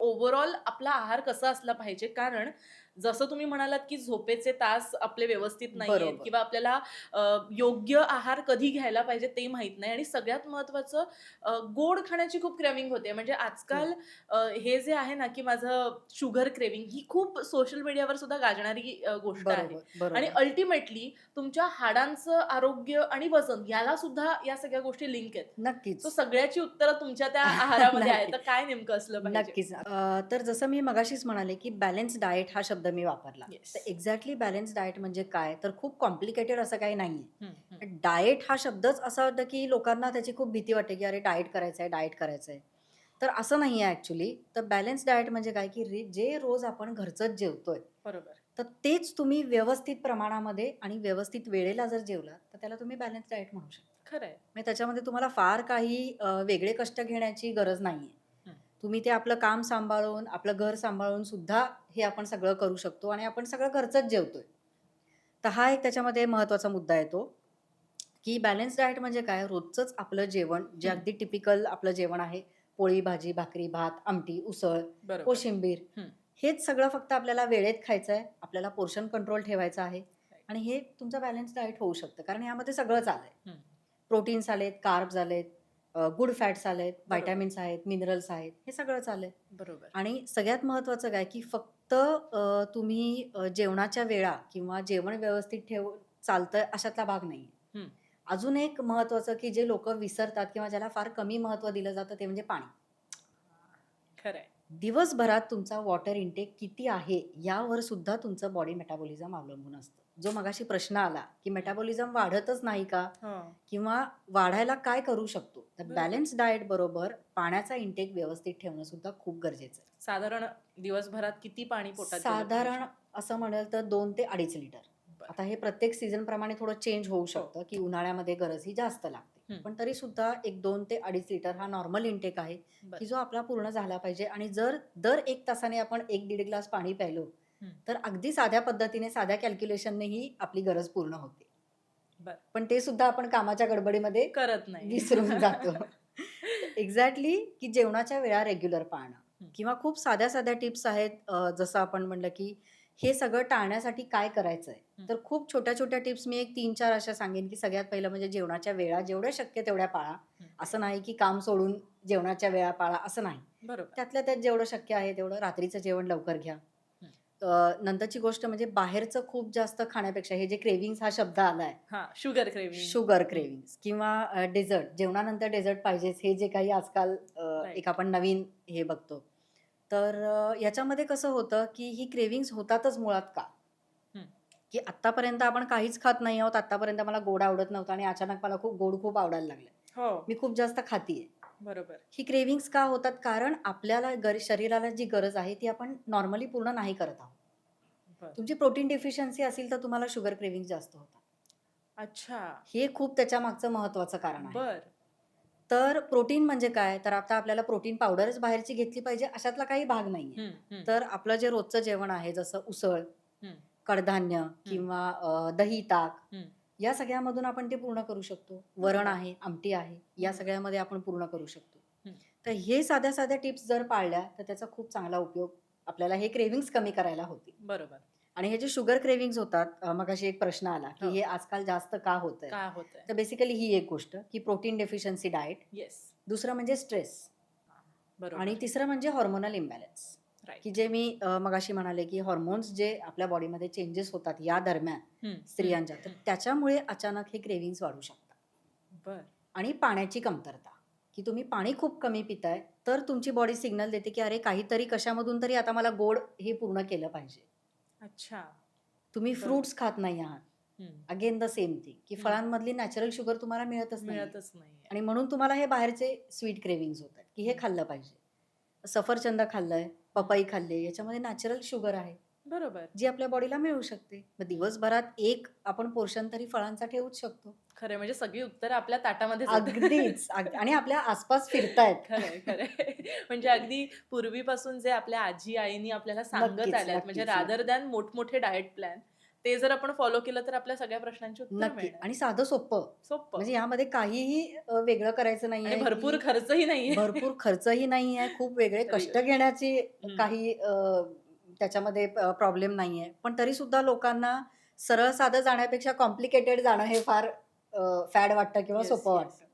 Overall आपला आहार कसा असला पाहिजे? कारण जसं तुम्ही म्हणालात, की झोपेचे तास आपले व्यवस्थित नाहीयेत बरोबर. किंवा आपल्याला अ, योग्य आहार कधी घ्यायला पाहिजे ते माहीत नाही आणि सगळ्यात महत्त्वाचं गोड खाण्याची खूप क्रेव्हिंग होते. म्हणजे खूप. आजकाल हे जे आहे ना, की माझं शुगर क्रेव्हिंग ही खूप सोशल मीडियावर सुद्धा गाजणारी गोष्ट आहे बरोबर, आणि बरोबर. अल्टिमेटली तुमच्या हाडांचं आरोग्य आणि वजन याला सुद्धा या सगळ्या गोष्टी लिंक आहेत. सो नक्कीच. सगळ्याची उत्तरं तुमच्या त्या आहारामध्ये आहेत. नक्की. तर काय नेमकं असलं पाहिजे? नक्कीच. तर जसं मी मगाशीच म्हणाले, की बॅलन्स डाएट हा शब्द मी वापरला. येस. तर एक्झॅक्टली बॅलन्स डाएट म्हणजे काय? तर खूप कॉम्प्लिकेटेड असं काही नाहीये. हं, हं. डाएट हा शब्दच असा होता, की लोकांना त्याची खूप भीती वाटते, की अरे डाएट करायचं आहे, डाएट करायचं आहे. तर असं नाहीये ॲक्चुअली. तर बॅलन्स डाएट म्हणजे काय, की जे रोज आपण घरचंच जेवतोय, बरोबर. तर तेच तुम्ही व्यवस्थित प्रमाणामध्ये आणि व्यवस्थित वेळेला जर जेवलात, तर त्याला तुम्ही बॅलन्स डाएट म्हणू शकता. खरं म्हणजे त्याच्यामध्ये तुम्हाला फार काही वेगळे कष्ट घेण्याची गरज नाहीये. तुम्ही ते आपलं काम सांभाळून, आपलं घर सांभाळून सुद्धा हे आपण सगळं करू शकतो आणि आपण सगळं घरचंच जेवतोय. तर हा एक त्याच्यामध्ये महत्त्वाचा मुद्दा येतो, की बॅलन्स डाएट म्हणजे काय? रोजचंच आपलं जेवण जे हं. अगदी टिपिकल आपलं जेवण आहे. पोळी, भाजी, भाकरी, भात, आमटी, उसळ, बरोबर. कोशिंबीर हं. हेच सगळं फक्त आपल्याला वेळेत खायचं आहे. आपल्याला पोर्शन कंट्रोल ठेवायचा आहे राइट. आणि हे तुमचं बॅलन्स डाएट होऊ शकतं. कारण यामध्ये सगळंच आलंय. हं. प्रोटीन्स आलेत, कार्ब्स आलेत, गुड फॅट्स आलेत, बरोबर, व्हिटॅमिन्स आहेत, मिनरल्स आहेत, हे सगळंच आलंय. बरोबर. आणि सगळ्यात महत्त्वाचं काय, की फक्त तुम्ही जेवणाच्या वेळा किंवा जेवण व्यवस्थित ठेवून चालतंय अशातला भाग नाहीये. हं. अजून एक महत्त्वाचं, की जे लोकं विसरतात किंवा ज्याला फार कमी महत्त्व दिलं जातं ते म्हणजे पाणी. खरं आहे. दिवसभरात तुमचा वॉटर इंटेक किती आहे, यावर सुद्धा तुमचं बॉडी मेटाबॉलिझम अवलंबून असतं. जो मगाशी प्रश्न आला, की हं. मेटाबॉलिझम वाढतच नाही का? हां. किंवा वाढायला काय करू शकतो? तर बरोबर. बॅलन्स डाएट बरोबर पाण्याचा इंटेक व्यवस्थित ठेवणं सुद्धा खूप गरजेचं आहे. साधारण दिवसभरात किती पाणी पोटात गेलं साधारण पाहिजे? असं म्हणाल तर 2 ते 2.5 लिटर. बरं. आता हे प्रत्येक सीझनप्रमाणे थोडं चेंज होऊ हो. शकतं, की उन्हाळ्यामध्ये गरज ही जास्त लागते. हं. पण तरीसुद्धा एक 2 ते 2.5 लिटर हा नॉर्मल इंटेक आहे, की बरं. जो आपला पूर्ण झाला पाहिजे आणि जर दर 1 तासाने आपण 1-1.5 ग्लास पाणी प्यायलो, हं. तर अगदी साध्या पद्धतीने, साध्या कॅल्क्युलेशननेही आपली गरज पूर्ण होते. बरं. पण ते सुद्धा आपण कामाच्या गडबडीमध्ये करत नाही. विसरून जातो. तर एक्झॅक्टली की जेवणाच्या वेळा रेग्युलर पाळणं हं. किंवा खूप साध्या-साध्या टिप्स आहेत जसं आपण म्हणलं की हे सगळं टाळण्यासाठी काय करायचंय? हं. तर खूप छोट्या-छोट्या टिप्स मी एक 3-4 अशा सांगेन, की सगळ्यात पहिलं म्हणजे जेवणाच्या वेळा जेवढ्या शक्य तेवढ्या पाळा. हं. असं नाही की काम सोडून जेवणाच्या वेळा पाळा, असं नाही. बरोबर. त्यातल्या त्यात जेवढं शक्य आहे तेवढं रात्रीचं जेवण लवकर घ्या. हं. नंतरची गोष्ट म्हणजे बाहेरचं खूप जास्त खाण्यापेक्षा हे जे क्रेव्हिंग्ज हा शब्द आलाय, हां, शुगर क्रेव्हिंग. शुगर हं. क्रेव्हिंग्ज किंवा डेझर्ट जेवणानंतर डेझर्ट पाहिजेच हे जे काही आजकाल एक राइट. आपण नवीन हे बघतो. तर याच्यामध्ये कसं होतं, की ही क्रेव्हिंग्ज होतातच मुळात का? हं. की आत्तापर्यंत आपण काहीच खात नाही आहोत. आत्तापर्यंत मला गोड आवडत नव्हतं आणि अचानक मला खूप आवडायला लागलंय. हो. मी खूप जास्त खातीये. बरोबर. ही क्रेव्हिंग्ज का होतात? कारण आपल्याला शरीराला जी गरज आहे ती आपण नॉर्मली पूर्ण नाही करत आहोत. बरं. तुमची प्रोटीन डेफिशियन्सी असेल तर तुम्हाला शुगर क्रेव्हिंग जास्त होतात. अच्छा. हे खूप त्याच्यामागचं महत्त्वाचं कारण आहे. बरं. तर प्रोटीन म्हणजे काय? तर आता आपल्याला प्रोटीन पावडरच बाहेरची घेतली पाहिजे अशातला काही भाग नाहीये. हं, हं, तर आपलं जे रोजचं जेवण आहे जसं उसळ, हं, कडधान्य हं, किंवा दही, ताक हं. या सगळ्यामधून आपण ते पूर्ण करू शकतो. वरण बरोबर, आहे, आमटी आहे, या बरोबर. सगळ्यामध्ये आपण पूर्ण करू शकतो. हं. तर हे साध्या-साध्या टिप्स जर पाळल्या, तर त्याचा खूप चांगला उपयोग आपल्याला हे क्रेव्हिंग्ज कमी करायला होतील. बरोबर. आणि हे जे शुगर क्रेव्हिंग्ज होतात, मगाशी एक प्रश्न आला, की हो. हे आजकाल जास्त का होतंय? काय होतंय? तर बेसिकली ही एक गोष्ट, की प्रोटीन डेफिशियन्सी डाएट. येस. दुसरं म्हणजे स्ट्रेस हां. आणि बरोबर. तिसरं म्हणजे हार्मोनल इम्बॅलन्स, की राइट. जे मी मगाशी म्हणाले, की हॉर्मोन्स जे आपल्या बॉडीमध्ये चेंजेस होतात या दरम्यान हं, हं, स्त्रियांच्या, तर हं. त्याच्यामुळे अचानक हे क्रेव्हिंग्ज वाढू शकतात. बरं. आणि पाण्याची कमतरता, की तुम्ही पाणी खूप कमी पिताय, तर तुमची बॉडी सिग्नल देते, की अरे काहीतरी कशामधून तरी आता मला गोड हे पूर्ण केलं पाहिजे. अच्छा. तुम्ही बरं. फ्रुट्स खात नाही आहात. हं, अगेन द सेम थिंग, की हं. फळांमधली नॅचरल शुगर तुम्हाला मिळतच नाहीये मिळतच नाहीये. आणि म्हणून तुम्हाला हे बाहेरचे स्वीट क्रेव्हिंग्ज होतात, की हे हं, खाल्लं पाहिजे. सफरचंद खाल्लंय, हं. पपई खाल्ली, याच्यामध्ये नॅचरल शुगर आहे, बरोबर. जी आपल्या बॉडीला मिळू शकते. मग हं. दिवसभरात एक आपण पोर्शन तरी फळांचा ठेवूच शकतो. खरंय म्हणजे सगळी उत्तरं आपल्या ताटामध्येच आहेत. अगदीच. आणि आपल्या आसपास फिरतायत. खरंय, खरंय. म्हणजे अगदी पूर्वीपासून जे आपल्या आजी-आईंनी आपल्याला सांगत नक्कीच, आल्यात म्हणजे नक्कीच, रादर नक्कीच. दॅन मोठमोठे डायट प्लॅन, ते जर आपण फॉलो केलं तर आपल्या सगळ्या प्रश्नांची उत्तरं नक्की. मिळणार. आणि साधं सोपं. सोप्पं म्हणजे यामध्ये काहीही वेगळं करायचं आणि नाहीये, भरपूर की खर्चही नाहीये. भरपूर खर्चही नाहीये, खूप वेगळे खरी कष्ट गोष्ट. घेण्याची हं. काही त्याच्यामध्ये प्रॉब्लेम नाहीये. पण तरीसुद्धा लोकांना सरळ साधं जाण्यापेक्षा कॉम्प्लिकेटेड जाणं हे फार फॅड वाटतं किंवा येस, सोपं येस. वाटतं.